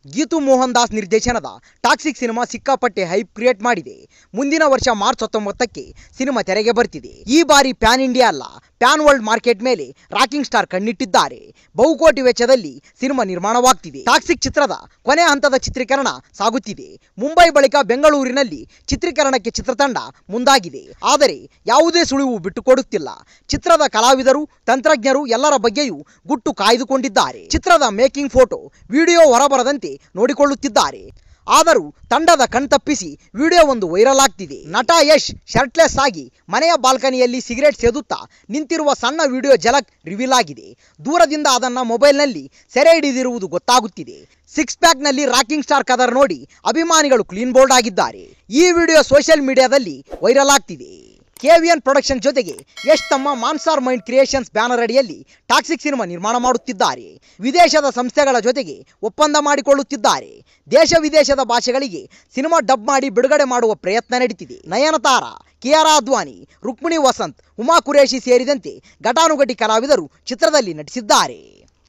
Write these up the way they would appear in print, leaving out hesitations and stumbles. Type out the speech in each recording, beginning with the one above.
ಗೀತು ಮೋಹನ್ ದಾಸ್ ನಿರ್ದೇಶನದ toxic cinema ಸಿಕ್ಕಾಪಟ್ಟೆ hype create ಮಾಡಿದೆ. ಮುಂದಿನ ವರ್ಷ ಮಾರ್ಚ್ 19ಕ್ಕೆ ಸಿನಿಮಾ ತೆರೆಗೆ ಬರ್ತಿದೆ. ಈ ಬಾರಿ ಪ್ಯಾನ್ ಇಂಡಿಯಾ ಅಲ್ಲ, ಪ್ಯಾನ್ ವರ್ಲ್ಡ್ ಮಾರ್ಕೆಟ್ ಮೇಲೆ ರಾಕಿಂಗ್ ಸ್ಟಾರ್ ಕಣ್ಣಿಟ್ಟಿದ್ದಾರೆ. ಬಹುಕೋಟಿ ವೆಚ್ಚದಲ್ಲಿ ಸಿನಿಮಾ ನಿರ್ಮಾಣವಾಗ್ತಿದೆ. ಟಾಕ್ಸಿಕ್ ಚಿತ್ರದ ಕೊನೆ ಹಂತದ ಚಿತ್ರೀಕರಣ ಸಾಗುತ್ತಿದೆ. ಮುಂಬೈ ಬಳಿಕ ಬೆಂಗಳೂರಿನಲ್ಲಿ ಚಿತ್ರೀಕರಣಕ್ಕೆ ಚಿತ್ರತಂಡ ಮುಂದಾಗಿದೆ. ಆದರೆ ಯಾವುದೇ ಸುಳಿವು ಬಿಟ್ಟುಕೊಡುತ್ತಿಲ್ಲ. ಚಿತ್ರದ ಕಲಾವಿದರು, ತಂತ್ರಜ್ಞರು ಎಲ್ಲರ ಬಗ್ಗೆಯೂ ಗುಟ್ಟು ಕಾಯ್ದುಕೊಂಡಿದ್ದಾರೆ. ಚಿತ್ರದ ಮೇಕಿಂಗ್ ಫೋಟೋ, ವಿಡಿಯೋ ಹೊರಬರದಂತೆ ನೋಡಿಕೊಳ್ಳುತ್ತಿದ್ದಾರೆ. ಆದರೂ ತಂಡದ ಕಣ್ತಪ್ಪಿಸಿ ವಿಡಿಯೋ ಒಂದು ವೈರಲ್ ಆಗ್ತಿದೆ. ನಟ ಯಶ್ ಶರ್ಟ್ಲೆಸ್ ಆಗಿ ಮನೆಯ ಬಾಲ್ಕನಿಯಲ್ಲಿ ಸಿಗರೇಟ್ ಸೇದುತ್ತಾ ನಿಂತಿರುವ ಸಣ್ಣ ವಿಡಿಯೋ ಝಲಕ್ ರಿವೀಲ್ ಆಗಿದೆ. ದೂರದಿಂದ ಅದನ್ನ ಮೊಬೈಲ್ನಲ್ಲಿ ಸೆರೆ ಹಿಡಿದಿರುವುದು ಗೊತ್ತಾಗುತ್ತಿದೆ. ಸಿಕ್ಸ್ ಪ್ಯಾಕ್ನಲ್ಲಿ ರಾಕಿಂಗ್ ಸ್ಟಾರ್ ಕದರ್ ನೋಡಿ ಅಭಿಮಾನಿಗಳು ಕ್ಲೀನ್ ಬೋಲ್ಡ್ ಆಗಿದ್ದಾರೆ. ಈ ವಿಡಿಯೋ ಸೋಷಿಯಲ್ ಮೀಡಿಯಾದಲ್ಲಿ ವೈರಲ್ ಆಗ್ತಿದೆ. ಕೆವಿಎನ್ ಪ್ರೊಡಕ್ಷನ್ ಜೊತೆಗೆ ಯಶ್ ತಮ್ಮ ಮಾನ್ಸ್ಟಾರ್ ಮೈಂಡ್ ಕ್ರಿಯೇಷನ್ಸ್ ಬ್ಯಾನರ್ ಅಡಿಯಲ್ಲಿ ಟಾಕ್ಸಿಕ್ ಸಿನಿಮಾ ನಿರ್ಮಾಣ ಮಾಡುತ್ತಿದ್ದಾರೆ. ವಿದೇಶದ ಸಂಸ್ಥೆಗಳ ಜೊತೆಗೆ ಒಪ್ಪಂದ ಮಾಡಿಕೊಳ್ಳುತ್ತಿದ್ದಾರೆ. ದೇಶ ವಿದೇಶದ ಭಾಷೆಗಳಿಗೆ ಸಿನಿಮಾ ಡಬ್ ಮಾಡಿ ಬಿಡುಗಡೆ ಮಾಡುವ ಪ್ರಯತ್ನ ನಡೀತಿದೆ. ನಯನತಾರಾ, ಕಿಯಾರಾ ಅದ್ವಾನಿ, ರುಕ್ಮಿಣಿ ವಸಂತ್, ಉಮಾ ಕುರೇಶಿ ಸೇರಿದಂತೆ ಘಟಾನುಘಟಿ ಕಲಾವಿದರು ಚಿತ್ರದಲ್ಲಿ ನಟಿಸಿದ್ದಾರೆ.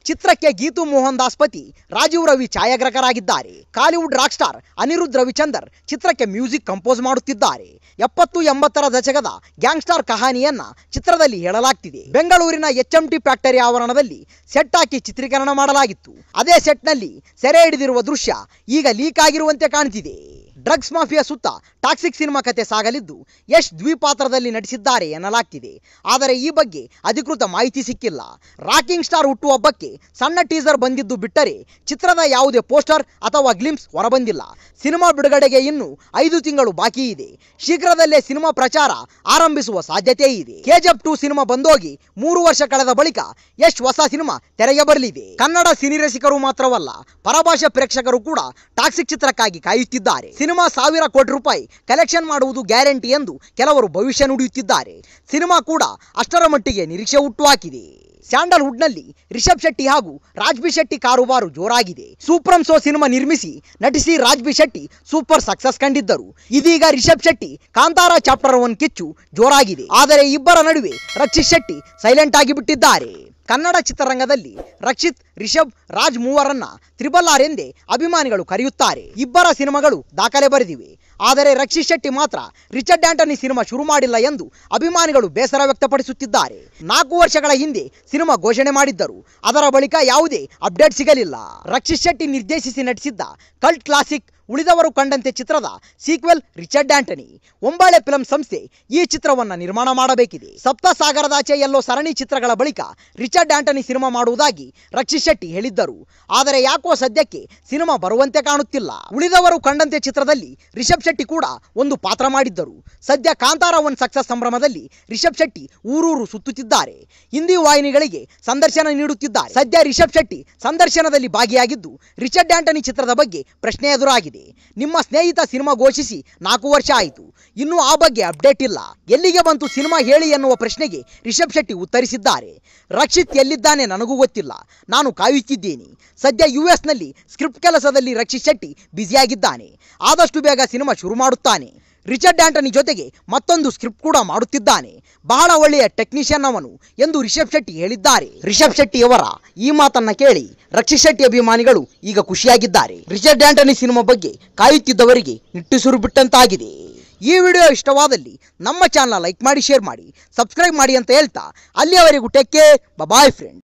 ಚಿತ್ರಕ್ಕೆ ಗೀತು ಮೋಹನ್ ದಾಸ್ ಪತಿ ರಾಜೀವ್ ರವಿ ಛಾಯಾಗ್ರಾಹಕರಾಗಿದ್ದಾರೆ. ಕಾಲಿವುಡ್ ರಾಕ್ ಸ್ಟಾರ್ ಅನಿರುದ್ಧ್ ರವಿಚಂದರ್ ಚಿತ್ರಕ್ಕೆ ಮ್ಯೂಸಿಕ್ ಕಂಪೋಸ್ ಮಾಡುತ್ತಿದ್ದಾರೆ. 70-80ರ ದಶಕದ ಗ್ಯಾಂಗ್ಸ್ಟಾರ್ ಕಹಾನಿಯನ್ನ ಚಿತ್ರದಲ್ಲಿ ಹೇಳಲಾಗ್ತಿದೆ. ಬೆಂಗಳೂರಿನ HMT ಫ್ಯಾಕ್ಟರಿ ಆವರಣದಲ್ಲಿ ಸೆಟ್ ಹಾಕಿ ಚಿತ್ರೀಕರಣ ಮಾಡಲಾಗಿತ್ತು. ಅದೇ ಸೆಟ್ನಲ್ಲಿ ಸೆರೆ ಹಿಡಿದಿರುವ ದೃಶ್ಯ ಈಗ ಲೀಕ್ ಆಗಿರುವಂತೆ ಕಾಣ್ತಿದೆ. ಡ್ರಗ್ಸ್ ಮಾಫಿಯಾ ಸುತ್ತ ಟಾಕ್ಸಿಕ್ ಸಿನಿಮಾ ಕತೆ ಸಾಗಲಿದ್ದು ಯಶ್ ದ್ವಿಪಾತ್ರದಲ್ಲಿ ನಟಿಸಿದ್ದಾರೆ ಎನ್ನಲಾಗ್ತಿದೆ. ಆದರೆ ಈ ಬಗ್ಗೆ ಅಧಿಕೃತ ಮಾಹಿತಿ ಸಿಕ್ಕಿಲ್ಲ. ರಾಕಿಂಗ್ ಸ್ಟಾರ್ ಹುಟ್ಟುಹಬ್ಬಕ್ಕೆ ಸಣ್ಣ ಟೀಸರ್ ಬಂದಿದ್ದು ಬಿಟ್ಟರೆ ಚಿತ್ರದ ಯಾವುದೇ ಪೋಸ್ಟರ್ ಅಥವಾ ಗ್ಲಿಂಪ್ಸ್ ಹೊರಬಂದಿಲ್ಲ. ಸಿನಿಮಾ ಬಿಡುಗಡೆಗೆ ಇನ್ನು 5 ತಿಂಗಳು ಬಾಕಿ ಇದೆ. ಶೀಘ್ರದಲ್ಲೇ ಸಿನಿಮಾ ಪ್ರಚಾರ ಆರಂಭಿಸುವ ಸಾಧ್ಯತೆ ಇದೆ. KGF 2 ಸಿನಿಮಾ ಬಂದೋಗಿ 3 ವರ್ಷ ಕಳೆದ ಬಳಿಕ ಯಶ್ ಹೊಸ ಸಿನಿಮಾ ತೆರೆಗೆ ಬರಲಿದೆ. ಕನ್ನಡ ಸಿನಿ ರಸಿಕರು ಮಾತ್ರವಲ್ಲ, ಪರಭಾಷಾ ಪ್ರೇಕ್ಷಕರು ಕೂಡ ಟಾಕ್ಸಿಕ್ ಚಿತ್ರಕ್ಕಾಗಿ ಕಾಯುತ್ತಿದ್ದಾರೆ. ಸಿನಿಮಾ 1000 ಕೋಟಿ ರೂಪಾಯಿ ಕಲೆಕ್ಷನ್ ಮಾಡುವುದು ಗ್ಯಾರಂಟಿ ಎಂದು ಕೆಲವರು ಭವಿಷ್ಯ ನುಡಿಯುತ್ತಿದ್ದಾರೆ. ಸಿನಿಮಾ ಕೂಡ ಅಷ್ಟರ ಮಟ್ಟಿಗೆ ನಿರೀಕ್ಷೆ ಹುಟ್ಟುಹಾಕಿದೆ. ಸ್ಯಾಂಡಲ್ವುಡ್ನಲ್ಲಿ ರಿಷಬ್ ಶೆಟ್ಟಿ ಹಾಗೂ ರಾಜ್ಬಿ ಶೆಟ್ಟಿ ಕಾರುಬಾರು ಜೋರಾಗಿದೆ. ಸೂಪ್ರಮ್ ಶೋ ಸಿನಿಮಾ ನಿರ್ಮಿಸಿ ನಟಿಸಿ ರಾಜ್ಬಿ ಶೆಟ್ಟಿ ಸೂಪರ್ ಸಕ್ಸಸ್ ಕಂಡಿದ್ದರು. ಇದೀಗ ರಿಷಬ್ ಶೆಟ್ಟಿ ಕಾಂತಾರ ಚಾಪ್ಟರ್ 1 ಕಿಚ್ಚು ಜೋರಾಗಿದೆ. ಆದರೆ ಇಬ್ಬರ ನಡುವೆ ರಕ್ಷಿತ್ ಶೆಟ್ಟಿ ಸೈಲೆಂಟ್ ಆಗಿ ಬಿಟ್ಟಿದ್ದಾರೆ. ಕನ್ನಡ ಚಿತ್ರರಂಗದಲ್ಲಿ ರಕ್ಷಿತ್, ರಿಷಬ್, ರಾಜ್ ಮೂವರನ್ನ RRR ಎಂದೇ ಅಭಿಮಾನಿಗಳು ಕರೆಯುತ್ತಾರೆ. ಇಬ್ಬರ ಸಿನಿಮಾಗಳು ದಾಖಲೆ ಬರೆದಿವೆ. ಆದರೆ ರಕ್ಷಿತ್ ಶೆಟ್ಟಿ ಮಾತ್ರ ರಿಚರ್ಡ್ ಆಂಟನಿ ಸಿನಿಮಾ ಶುರು ಮಾಡಿಲ್ಲ ಎಂದು ಅಭಿಮಾನಿಗಳು ಬೇಸರ ವ್ಯಕ್ತಪಡಿಸುತ್ತಿದ್ದಾರೆ. 4 ವರ್ಷಗಳ ಹಿಂದೆ ಸಿನಿಮಾ ಘೋಷಣೆ ಮಾಡಿದ್ದರು. ಅದರ ಬಳಿಕ ಯಾವುದೇ ಅಪ್ಡೇಟ್ ಸಿಗಲಿಲ್ಲ. ರಕ್ಷಿತ್ ಶೆಟ್ಟಿ ನಿರ್ದೇಶಿಸಿ ನಟಿಸಿದ್ದ ಕಲ್ಟ್ ಕ್ಲಾಸಿಕ್ ಉಳಿದವರು ಕಂಡಂತೆ ಚಿತ್ರದ ಸೀಕ್ವೆಲ್ ರಿಚರ್ಡ್ ಆಂಟನಿ. ಒಂಬಾಳೆ ಫಿಲ್ಮ್ ಸಂಸ್ಥೆ ಈ ಚಿತ್ರವನ್ನ ನಿರ್ಮಾಣ ಮಾಡಬೇಕಿದೆ. ಸಪ್ತಸಾಗರದಾಚೆ ಎಲ್ಲೋ ಸರಣಿ ಚಿತ್ರಗಳ ಬಳಿಕ ರಿಚರ್ಡ್ ಆಂಟನಿ ಸಿನಿಮಾ ಮಾಡುವುದಾಗಿ ರಕ್ಷಿತ್ ಶೆಟ್ಟಿ ಹೇಳಿದ್ದರು. ಆದರೆ ಯಾಕೋ ಸದ್ಯಕ್ಕೆ ಸಿನಿಮಾ ಬರುವಂತೆ ಕಾಣುತ್ತಿಲ್ಲ. ಉಳಿದವರು ಕಂಡಂತೆ ಚಿತ್ರದಲ್ಲಿ ರಿಷಬ್ ಶೆಟ್ಟಿ ಕೂಡ ಒಂದು ಪಾತ್ರ ಮಾಡಿದ್ದರು. ಸದ್ಯ ಕಾಂತಾರ 1 ಸಕ್ಸಸ್ ಸಂಭ್ರಮದಲ್ಲಿ ರಿಷಬ್ ಶೆಟ್ಟಿ ಊರೂರು ಸುತ್ತುತ್ತಿದ್ದಾರೆ. ಹಿಂದಿ ವಾಹಿನಿಗಳಿಗೆ ಸಂದರ್ಶನ ನೀಡುತ್ತಿದ್ದಾರೆ. ಸದ್ಯ ರಿಷಬ್ ಶೆಟ್ಟಿ ಸಂದರ್ಶನದಲ್ಲಿ ಭಾಗಿಯಾಗಿದ್ದು ರಿಚರ್ಡ್ ಆಂಟನಿ ಚಿತ್ರದ ಬಗ್ಗೆ ಪ್ರಶ್ನೆ ಎದುರಾಗಿದೆ. ನಿಮ್ಮ ಸ್ನೇಹಿತ ಸಿನಿಮಾ ಘೋಷಿಸಿ 4 ವರ್ಷ ಆಯಿತು, ಇನ್ನೂ ಆ ಬಗ್ಗೆ ಅಪ್ಡೇಟ್ ಇಲ್ಲ. ಎಲ್ಲಿಗೆ ಬಂತು ಸಿನಿಮಾ ಹೇಳಿ ಎನ್ನುವ ಪ್ರಶ್ನೆಗೆ ರಿಷಬ್ ಶೆಟ್ಟಿ ಉತ್ತರಿಸಿದ್ದಾರೆ. ರಕ್ಷಿತ್ ಎಲ್ಲಿದ್ದಾನೆ ನನಗೂ ಗೊತ್ತಿಲ್ಲ, ನಾನು ಕಾಯುತ್ತಿದ್ದೇನೆ. ಸದ್ಯ US ನಲ್ಲಿ ಸ್ಕ್ರಿಪ್ಟ್ ಕೆಲಸದಲ್ಲಿ ರಕ್ಷಿತ್ ಶೆಟ್ಟಿ ಬ್ಯುಸಿಯಾಗಿದ್ದಾನೆ. ಆದಷ್ಟು ಬೇಗ ಸಿನಿಮಾ ಶುರು ಮಾಡುತ್ತಾನೆ. ರಿಚರ್ಡ್ ಆಂಟನಿ ಜೊತೆಗೆ ಮತ್ತೊಂದು ಸ್ಕ್ರಿಪ್ಟ್ ಕೂಡ ಮಾಡುತ್ತಿದ್ದಾನೆ. ಬಹಳ ಒಳ್ಳೆಯ ಟೆಕ್ನಿಷಿಯನ್ ಅವನು ಎಂದು ರಿಷಬ್ ಶೆಟ್ಟಿ ಹೇಳಿದ್ದಾರೆ. ರಿಷಬ್ ಶೆಟ್ಟಿಯವರ ಈ ಮಾತನ್ನ ಕೇಳಿ ರಕ್ಷಿತ್ ಶೆಟ್ಟಿ ಅಭಿಮಾನಿಗಳು ಈಗ ಖುಷಿಯಾಗಿದ್ದಾರೆ. ರಿಚರ್ಡ್ ಆಂಟನಿ ಸಿನಿಮಾ ಬಗ್ಗೆ ಕಾಯುತ್ತಿದ್ದವರಿಗೆ ನಿಟ್ಟುಸಿರು ಬಿಟ್ಟಂತಾಗಿದೆ. ಈ ವಿಡಿಯೋ ಇಷ್ಟವಾದಲ್ಲಿ ನಮ್ಮ ಚಾನಲ್ ಲೈಕ್ ಮಾಡಿ, ಶೇರ್ ಮಾಡಿ, ಸಬ್ಸ್ಕ್ರೈಬ್ ಮಾಡಿ ಅಂತ ಹೇಳ್ತಾ ಅಲ್ಲಿಯವರೆಗೂ ಟೇಕ್ ಕೇರ್, ಬಾಯ್ ಫ್ರೆಂಡ್ಸ್.